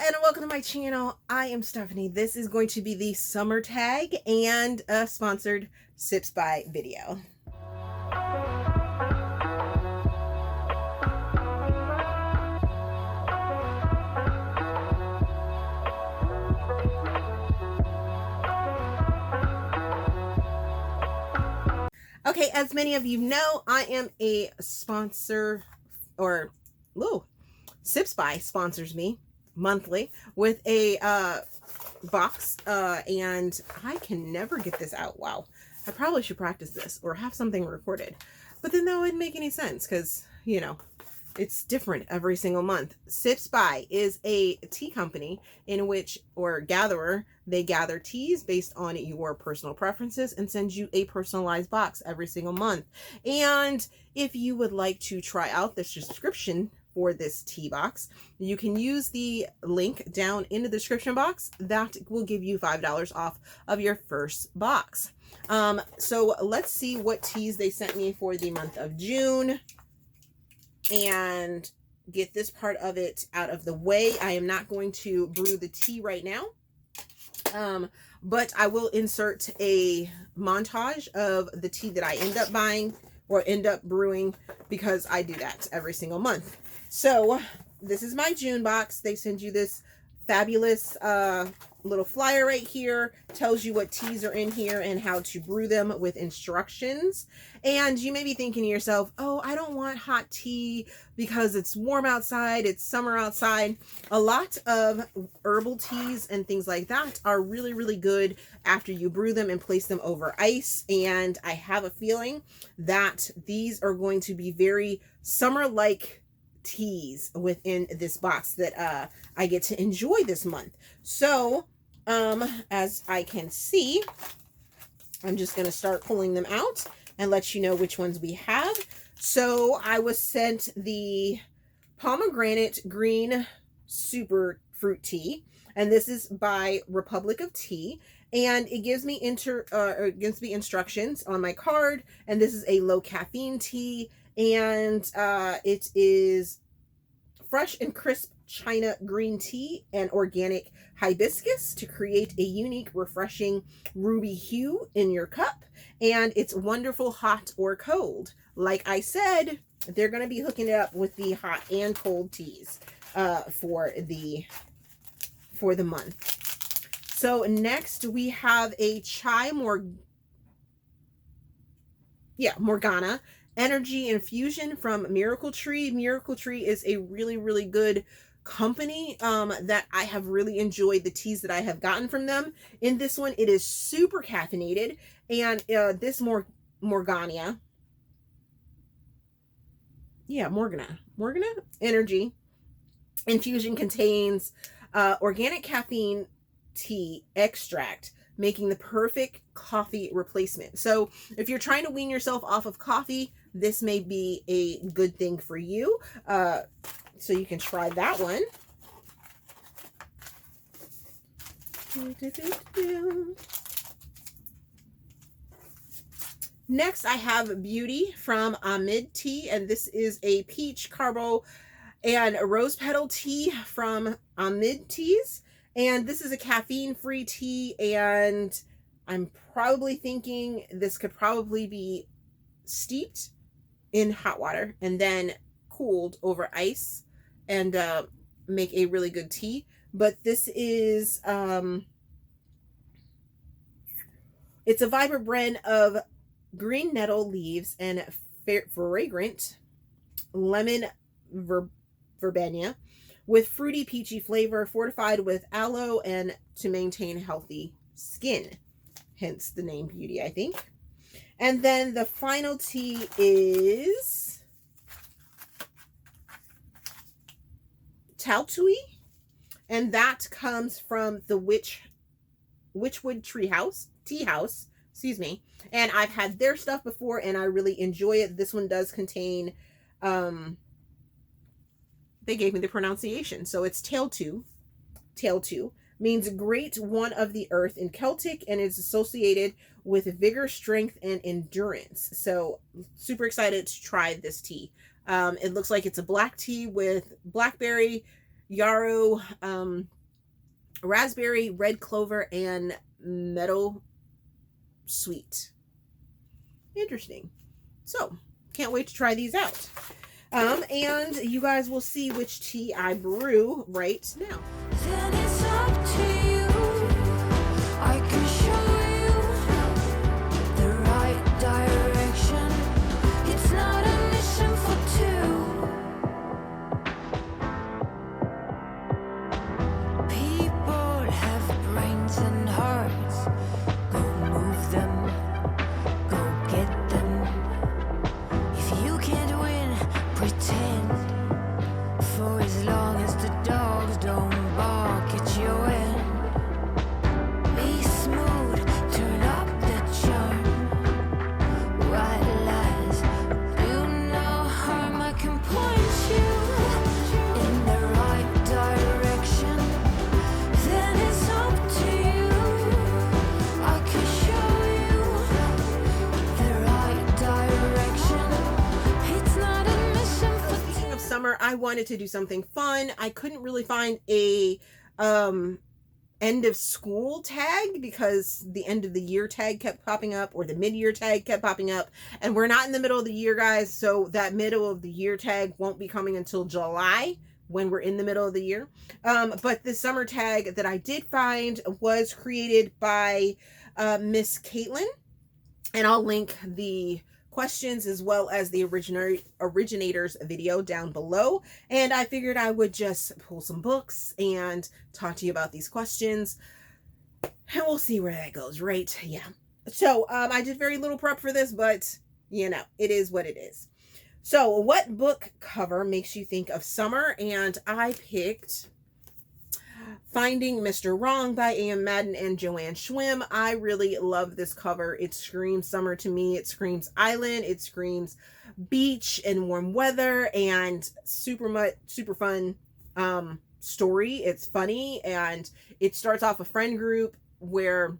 and welcome to my channel. I am Stephanie. This is going to be the summer tag and a sponsored Sips by video. Okay, as many of you know, I am a sponsor, or Sips by sponsors me monthly with a box, and I can never get this out. Wow, I probably should practice this or have something recorded, but then that wouldn't make any sense because, you know, it's different every single month. Sips by is a tea company in which, or gatherer, they gather teas based on your personal preferences and send you a personalized box every single month. And if you would like to try out the subscription for this tea box, you can use the link down in the description box. That will give you $5 off of your first box. So let's see what teas they sent me for the month of June and get this part of it out of the way. I am not going to brew the tea right now, but I will insert a montage of the tea that I end up buying or end up brewing, because I do that every single month. So this is my June box. They send you this fabulous little flyer right here, tells you what teas are in here and how to brew them with instructions. And you may be thinking to yourself, oh, I don't want hot tea because it's warm outside, it's summer outside. A lot of herbal teas and things like that are really, really good after you brew them and place them over ice. And I have a feeling that these are going to be very summer-like teas within this box that I get to enjoy this month. So as I can see, I'm just going to start pulling them out and let you know which ones we have. So I was sent the Pomegranate Green Superfruit tea, and this is by Republic of Tea, and it gives me instructions on my card. And this is a low caffeine tea, and it is fresh and crisp China green tea and organic hibiscus to create a unique, refreshing ruby hue in your cup. And it's wonderful hot or cold. Like I said, they're going to be hooking it up with the hot and cold teas for the month. So next we have a chai Morgana energy infusion from Miracle Tree. Miracle Tree is a really, really good company that I have really enjoyed the teas that I have gotten from them. In this one, it is super caffeinated, and this Morgana energy infusion contains organic caffeine tea extract, making the perfect coffee replacement. So if you're trying to wean yourself off of coffee, this may be a good thing for you. So you can try that one. Next, I have Beauty from Ahmad Tea, and this is a peach carbo and rose petal tea from Ahmad Teas. And this is a caffeine-free tea, and I'm probably thinking this could probably be steeped in hot water and then cooled over ice and make a really good tea. But this is, it's a vibrant blend of green nettle leaves and fragrant lemon verbena, with fruity peachy flavor, fortified with aloe and to maintain healthy skin. Hence the name Beauty, I think. And then the final tea is Tailtiu, and that comes from the Witchwood Teahouse, excuse me. And I've had their stuff before and I really enjoy it. This one does contain they gave me the pronunciation. So it's Tailtiu. Tailtiu means great one of the earth in Celtic and is associated with vigor, strength, and endurance. So super excited to try this tea. It looks like it's a black tea with blackberry, yarrow, raspberry, red clover, and meadow sweet. Interesting. So, can't wait to try these out. And you guys will see which tea I brew right now. Then it's up to you. I can show you the right direction. It's not a mission for two. People have brains and hearts. Go move them. Go get them. If you can't win, pretend. For as long as the dogs don't bark at your end. Be smooth, turn up the charm. White lies, do no harm. I can point you in the right direction. Then it's up to you. I can show you the right direction. It's not a mission for Speaking of summer, I wanted to do something fun. I couldn't really find a end of school tag because the end of the year tag kept popping up, or the mid-year tag kept popping up, and we're not in the middle of the year, guys, so that middle of the year tag won't be coming until July, when we're in the middle of the year. But the summer tag that I did find was created by Miss Caitlin, and I'll link the questions as well as the originator's video down below. And I figured I would just pull some books and talk to you about these questions, and we'll see where that goes, right? Yeah. So I did very little prep for this, but you know, it is what it is. So what book cover makes you think of summer? And I picked Finding Mr. Wrong by A.M. Madden and Joanne Schwim. I really love this cover. It screams summer to me. It screams island. It screams beach and warm weather, and super fun story. It's funny, and it starts off a friend group or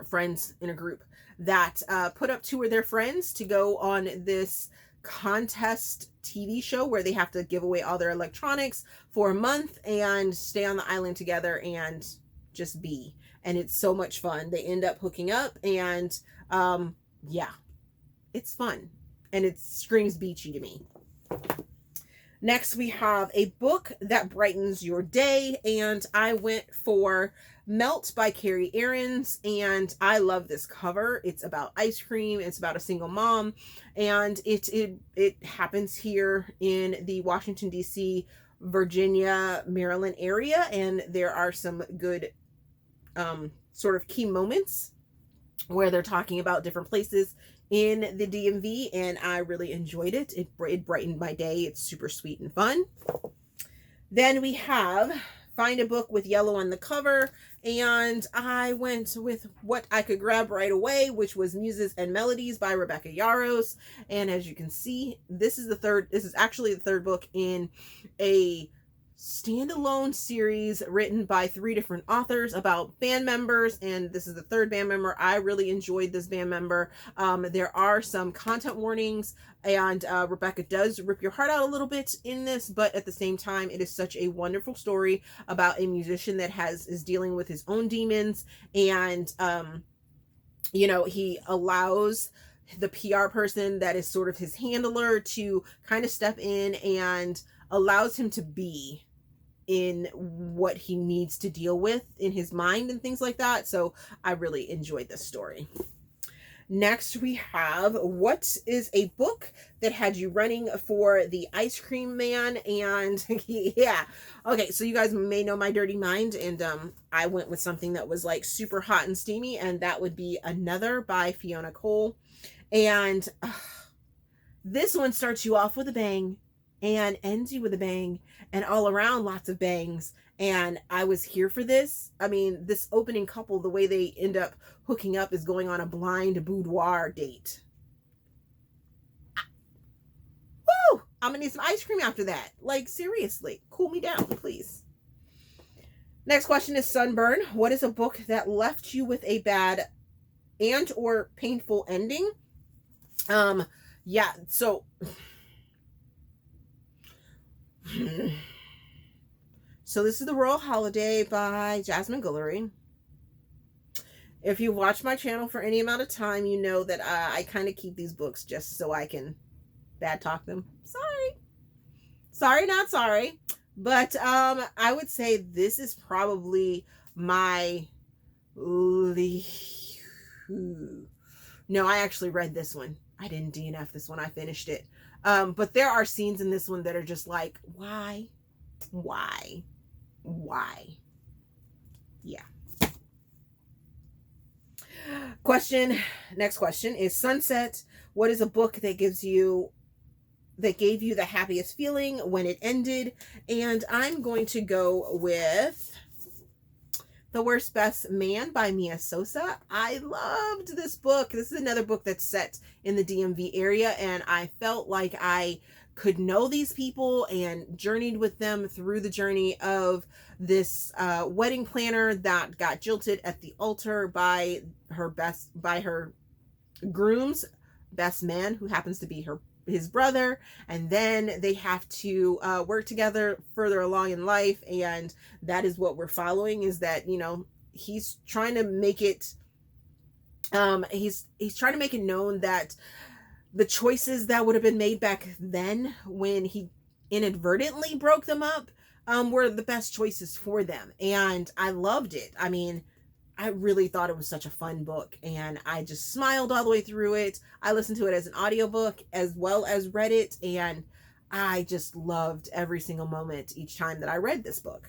friends in a group that put up two of their friends to go on this contest TV show where they have to give away all their electronics for a month and stay on the island together and just be. And it's so much fun. They end up hooking up, and yeah, it's fun, and it screams beachy to me. Next, we have a book that brightens your day, and I went for Melt by Carrie Aarons, and I love this cover. It's about ice cream. It's about a single mom, and it happens here in the Washington, D.C., Virginia, Maryland area, and there are some good sort of key moments where they're talking about different places in the DMV, and I really enjoyed it. It brightened my day. It's super sweet and fun. Then we have Find a Book with Yellow on the Cover, and I went with what I could grab right away, which was Muses and Melodies by Rebecca Yarros. And as you can see, this is actually the third book in a standalone series written by 3 different authors about band members, and this is the third band member. I really enjoyed this band member. There are some content warnings, and Rebecca does rip your heart out a little bit in this, but at the same time, it is such a wonderful story about a musician that is dealing with his own demons, and you know, he allows the PR person that is sort of his handler to kind of step in and allows him to be in what he needs to deal with in his mind and things like that. So I really enjoyed this story. Next, we have What is a Book That Had You Running for the Ice Cream Man? And yeah, okay, so you guys may know my dirty mind, and I went with something that was like super hot and steamy, and that would be Another by Fiona Cole. And this one starts you off with a bang and ends you with a bang, and all around lots of bangs. And I was here for this. I mean, this opening couple, the way they end up hooking up is going on a blind boudoir date. Woo! I'm gonna need some ice cream after that. Like, seriously, cool me down, please. Next question is Sunburn. What is a book that left you with a bad and or painful ending? Yeah, so So this is The Royal Holiday by Jasmine Guillory. If you watch my channel for any amount of time, you know that I kind of keep these books just so I can bad talk them. Sorry, not sorry. But I would say this is probably my no, I actually read this one. I didn't DNF this one. I finished it. But there are scenes in this one that are just like, why? Yeah. Next question is Sunset. What is a book that gave you the happiest feeling when it ended? And I'm going to go with The Worst Best Man by Mia Sosa. I loved this book. This is another book that's set in the DMV area, and I felt like I could know these people and journeyed with them through the journey of this wedding planner that got jilted at the altar by her groom's best man, who happens to be his brother, and then they have to work together further along in life, and that is what we're following, is that, you know, he's trying to make it he's trying to make it known that the choices that would have been made back then when he inadvertently broke them up were the best choices for them. And I loved it. I mean, I really thought it was such a fun book, and I just smiled all the way through it. I listened to it as an audiobook as well as read it, and I just loved every single moment each time that I read this book.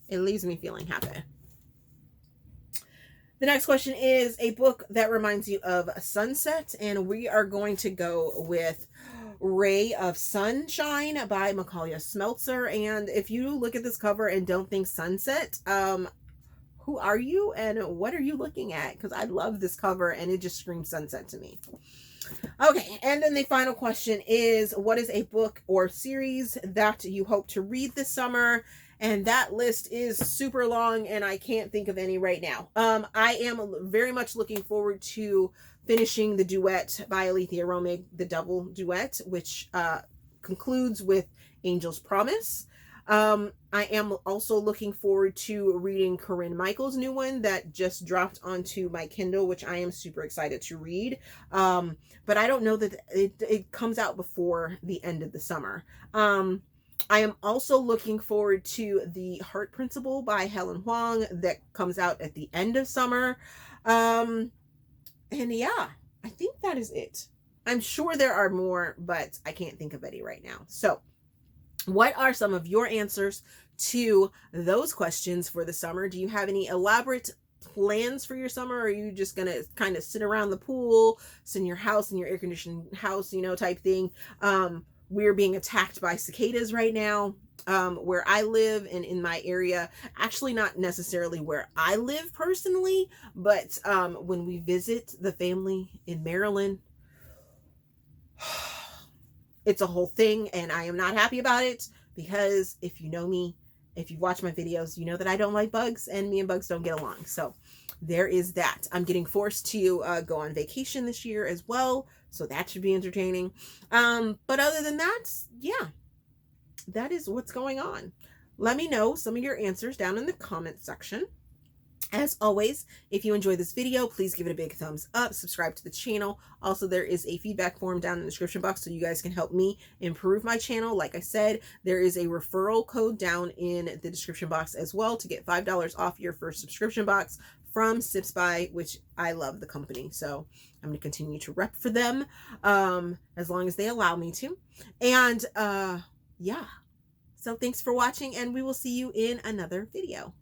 It leaves me feeling happy. The next question is a book that reminds you of sunset, and we are going to go with Ray of Sunshine by Macaulay Smeltzer. And if you look at this cover and don't think sunset, who are you and what are you looking at? Because I love this cover and it just screams sunset to me. Okay, and then the final question is, what is a book or series that you hope to read this summer? And that list is super long, and I can't think of any right now. I am very much looking forward to finishing the duet by Alethea Romig, the double duet, which concludes with Angel's Promise. I am also looking forward to reading Corinne Michael's new one that just dropped onto my Kindle, which I am super excited to read. But I don't know that it comes out before the end of the summer. I am also looking forward to The Heart Principle by Helen Huang that comes out at the end of summer. And yeah, I think that is it. I'm sure there are more, but I can't think of any right now. So what are some of your answers to those questions for the summer? Do you have any elaborate plans for your summer? Or are you just gonna kind of sit around the pool, sit in your house, in your air-conditioned house, you know, type thing? We're being attacked by cicadas right now where I live and in my area. Actually, not necessarily where I live personally, but when we visit the family in Maryland, it's a whole thing, and I am not happy about it, because if you know me, if you watch my videos, you know that I don't like bugs, and me and bugs don't get along. So there is that. I'm getting forced to go on vacation this year as well, so that should be entertaining. But other than that, yeah, that is what's going on. Let me know some of your answers down in the comment section. As always, if you enjoyed this video, please give it a big thumbs up, subscribe to the channel. Also, there is a feedback form down in the description box so you guys can help me improve my channel. Like I said, there is a referral code down in the description box as well to get $5 off your first subscription box from Sips By, which I love the company. So I'm going to continue to rep for them as long as they allow me to. And yeah, so thanks for watching, and we will see you in another video.